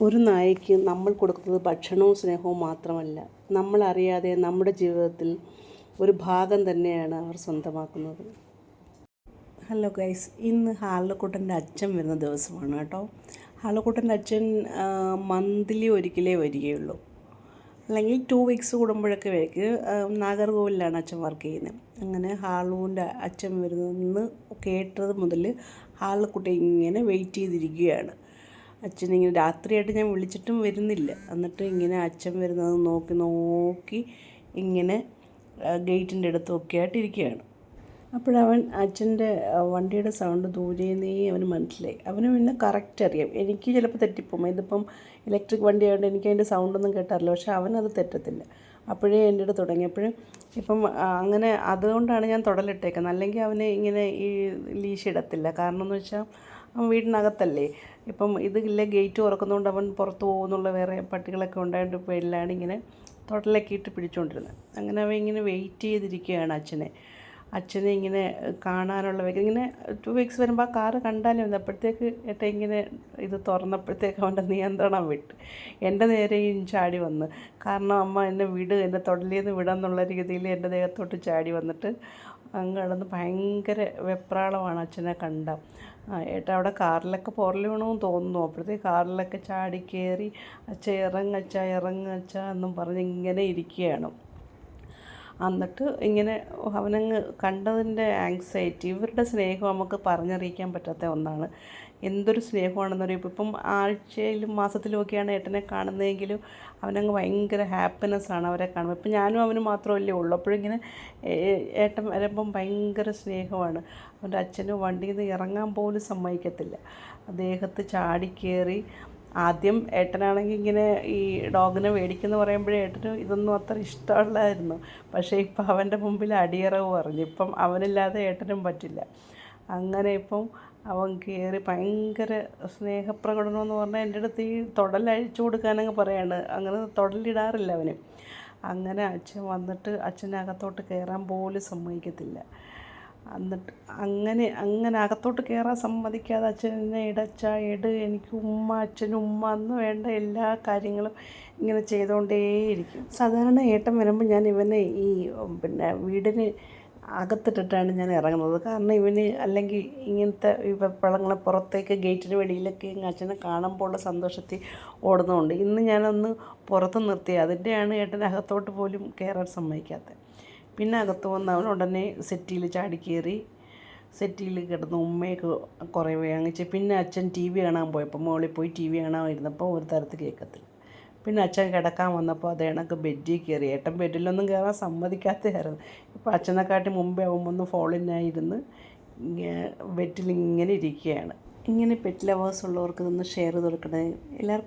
ഒരു നായയ്ക്ക് നമ്മൾ കൊടുക്കുന്നത് ഭക്ഷണവും സ്നേഹവും മാത്രമല്ല, നമ്മളറിയാതെ നമ്മുടെ ജീവിതത്തിൽ ഒരു ഭാഗം തന്നെയാണ് അവർ സ്വന്തമാക്കുന്നത്. ഹലോ ഗൈസ്, ഇന്ന് ഹാളുക്കുട്ടൻ്റെ അച്ഛൻ വരുന്ന ദിവസമാണ് കേട്ടോ. ഹാളുക്കുട്ടൻ്റെ അച്ഛൻ മന്ത്ലി ഒരിക്കലേ വരികയുള്ളൂ, അല്ലെങ്കിൽ 2 വീക്സ് കൂടുമ്പോഴൊക്കെ വരിക. നാഗർകോവിലാണ് അച്ഛൻ വർക്ക് ചെയ്യുന്നത്. അങ്ങനെ ഹാളുവിൻ്റെ അച്ഛൻ വരുന്നതെന്ന് കേട്ടത് മുതൽ ഹാളുക്കുട്ടി ഇങ്ങനെ വെയിറ്റ് ചെയ്തിരിക്കുകയാണ്. അച്ഛനിങ്ങനെ രാത്രിയായിട്ട് ഞാൻ വിളിച്ചിട്ടും വരുന്നില്ല. എന്നിട്ട് ഇങ്ങനെ അച്ഛൻ വരുന്നത് നോക്കി നോക്കി ഇങ്ങനെ ഗേറ്റിൻ്റെ അടുത്തൊക്കെ ആയിട്ടിരിക്കുകയാണ്. അപ്പോഴവൻ അച്ഛൻ്റെ വണ്ടിയുടെ സൗണ്ട് ദൂരേന്നേ അവന് മനസ്സിലായി. അവന് പിന്നെ കറക്റ്റ് അറിയാം. എനിക്ക് ചിലപ്പോൾ തെറ്റിപ്പോകും. ഇതിപ്പം ഇലക്ട്രിക് വണ്ടി ആയതുകൊണ്ട് എനിക്ക് അതിൻ്റെ സൗണ്ടൊന്നും കേട്ടറിയില്ല. പക്ഷേ അവനത് തെറ്റത്തില്ല. അപ്പോഴേ എൻ്റെ അടുത്ത് തുടങ്ങിയപ്പോഴും ഇപ്പം അങ്ങനെ അതുകൊണ്ടാണ് ഞാൻ തുടലിട്ടേക്കുന്നത്. അല്ലെങ്കിൽ അവന് ഇങ്ങനെ ഈ ലീശ് ഇടത്തില്ല. കാരണം എന്ന് വെച്ചാൽ അവൻ വീടിനകത്തല്ലേ. ഇപ്പം ഇതില്ല, ഗേറ്റ് തുറക്കുന്നതുകൊണ്ട് അവൻ പുറത്ത് പോകുന്നുള്ള വേറെ പട്ടികളൊക്കെ ഉണ്ടായിട്ട് പേരിലാണ് ഇങ്ങനെ തൊടലൊക്കെ ഇട്ട് പിടിച്ചുകൊണ്ടിരുന്നത്. അങ്ങനെ അവൻ ഇങ്ങനെ വെയിറ്റ് ചെയ്തിരിക്കുകയാണ് അച്ഛനെ ഇങ്ങനെ കാണാനുള്ള ഇങ്ങനെ 2 വീക്സ് വരുമ്പോൾ ആ കാറ് കണ്ടാലും മതി. അപ്പോഴത്തേക്ക് ഏട്ടാ ഇങ്ങനെ ഇത് തുറന്നപ്പോഴത്തേക്ക് അവൻ്റെ നിയന്ത്രണം വിട്ട് എൻ്റെ നേരെയും ചാടി വന്ന്. കാരണം അമ്മ എന്നെ എൻ്റെ തൊടലിന്ന് വിടാന്നുള്ള രീതിയിൽ എൻ്റെ ദേഹത്തോട്ട് ചാടി വന്നിട്ട് അങ്ങ് കിടന്ന് ഭയങ്കര വെപ്രാളമാണ് അച്ഛനെ കണ്ട. ഏട്ടാ അവിടെ കാറിലൊക്കെ പുറല് വീണമെന്ന് തോന്നുന്നു. അപ്പോഴത്തേക്ക് കാറിലൊക്കെ ചാടി കയറി അച്ഛ ഇറങ്ങച്ച എന്നും പറഞ്ഞ് ഇങ്ങനെ ഇരിക്കുകയാണ്. എന്നിട്ട് ഇങ്ങനെ അവനങ്ങ് കണ്ടതിൻ്റെ ആങ്സൈറ്റി, ഇവരുടെ സ്നേഹം നമുക്ക് പറഞ്ഞറിയിക്കാൻ പറ്റാത്ത ഒന്നാണ്. എന്തൊരു സ്നേഹമാണെന്ന് പറയുമ്പോൾ ഇപ്പം ആഴ്ചയിലും മാസത്തിലും ഒക്കെയാണ് ഏട്ടനെ കാണുന്നതെങ്കിലും അവനങ്ങ് ഭയങ്കര ഹാപ്പിനെസ്സാണ് അവരെ കാണുമ്പോൾ. ഇപ്പം ഞാനും അവന് മാത്രമല്ലേ ഉള്ളൂ. അപ്പോഴിങ്ങനെ ഏട്ടൻ വരുമ്പം ഭയങ്കര സ്നേഹമാണ്. അവൻ്റെ അച്ഛനും വണ്ടിയിൽ നിന്ന് ഇറങ്ങാൻ പോലും സമ്മതിക്കത്തില്ല. ദേഹത്ത് ചാടിക്കയറി. ആദ്യം ഏട്ടനാണെങ്കിൽ ഇങ്ങനെ ഈ ഡോഗിനെ മേടിക്കുമെന്ന് പറയുമ്പോഴേ ഏട്ടന് ഇതൊന്നും അത്ര ഇഷ്ടമുള്ളായിരുന്നു. പക്ഷേ ഇപ്പം അവൻ്റെ മുമ്പിൽ അടിയറവ് പറഞ്ഞു. ഇപ്പം അവനില്ലാതെ ഏട്ടനും പറ്റില്ല. അങ്ങനെ ഇപ്പം അവൻ കയറി ഭയങ്കര സ്നേഹപ്രകടനം എന്ന് പറഞ്ഞാൽ എൻ്റെ അടുത്ത് ഈ തൊടലഴിച്ചു കൊടുക്കാനങ്ങ് പറയാണ്. അങ്ങനെ തൊടലിടാറില്ല അവന്. അങ്ങനെ അച്ഛൻ വന്നിട്ട് അച്ഛനകത്തോട്ട് കയറാൻ പോലും സമ്മതിക്കത്തില്ല. എന്നിട്ട് അങ്ങനെ അകത്തോട്ട് കയറാൻ സമ്മതിക്കാതെ അച്ഛനെ എനിക്ക് ഉമ്മ, അച്ഛനും ഉമ്മ എന്ന് വേണ്ട എല്ലാ കാര്യങ്ങളും ഇങ്ങനെ ചെയ്തുകൊണ്ടേയിരിക്കും. സാധാരണ ഏട്ടൻ വരുമ്പോൾ ഞാൻ ഇവനെ ഈ വീടിന് അകത്തിട്ടിട്ടാണ് ഞാൻ ഇറങ്ങുന്നത്. കാരണം ഇവന് അല്ലെങ്കിൽ ഇങ്ങനത്തെ ഈ വെപ്രാളങ്ങളെ പുറത്തേക്ക് ഗേറ്റിന് വെളിയിലൊക്കെ അച്ഛനെ കാണുമ്പോൾ ഉള്ള സന്തോഷത്തിൽ ഓടുന്നതുകൊണ്ട് ഇന്ന് ഞാനൊന്ന് പുറത്ത് നിർത്തി. അതിൻ്റെയാണ് ഏട്ടനകത്തോട്ട് പോലും കയറാൻ സമ്മതിക്കാത്തത്. പിന്നെ അകത്ത് വന്ന് അവൻ ഉടനെ സെറ്റിയിൽ ചാടിക്കയറി സെറ്റിയിൽ കിടന്ന് ഉമ്മയൊക്കെ കുറേ വാങ്ങിച്ച്. പിന്നെ അച്ഛൻ TV കാണാൻ പോയപ്പോൾ മുകളിൽ പോയി TV കാണാൻ ഒരു തരത്തിൽ കേൾക്കത്തില്ല. പിന്നെ അച്ഛൻ കിടക്കാൻ വന്നപ്പോൾ അത് കണക്ക് ബെഡിൽ കയറി. ഏട്ടൻ ബെഡിലൊന്നും കയറാൻ സമ്മതിക്കാത്തതായിരുന്നു. ഇപ്പോൾ അച്ഛനെക്കാട്ടി മുമ്പേ ആവുമ്പോൾ ഫോളിനായിരുന്ന് ബെഡിലിങ്ങനെ ഇരിക്കുകയാണ്. ഇങ്ങനെ പെറ്റ് ലവേഴ്സ് ഉള്ളവർക്ക് ഇതൊന്ന് ഷെയർ ചെയ്ത് കൊടുക്കണേ എല്ലാവർക്കും.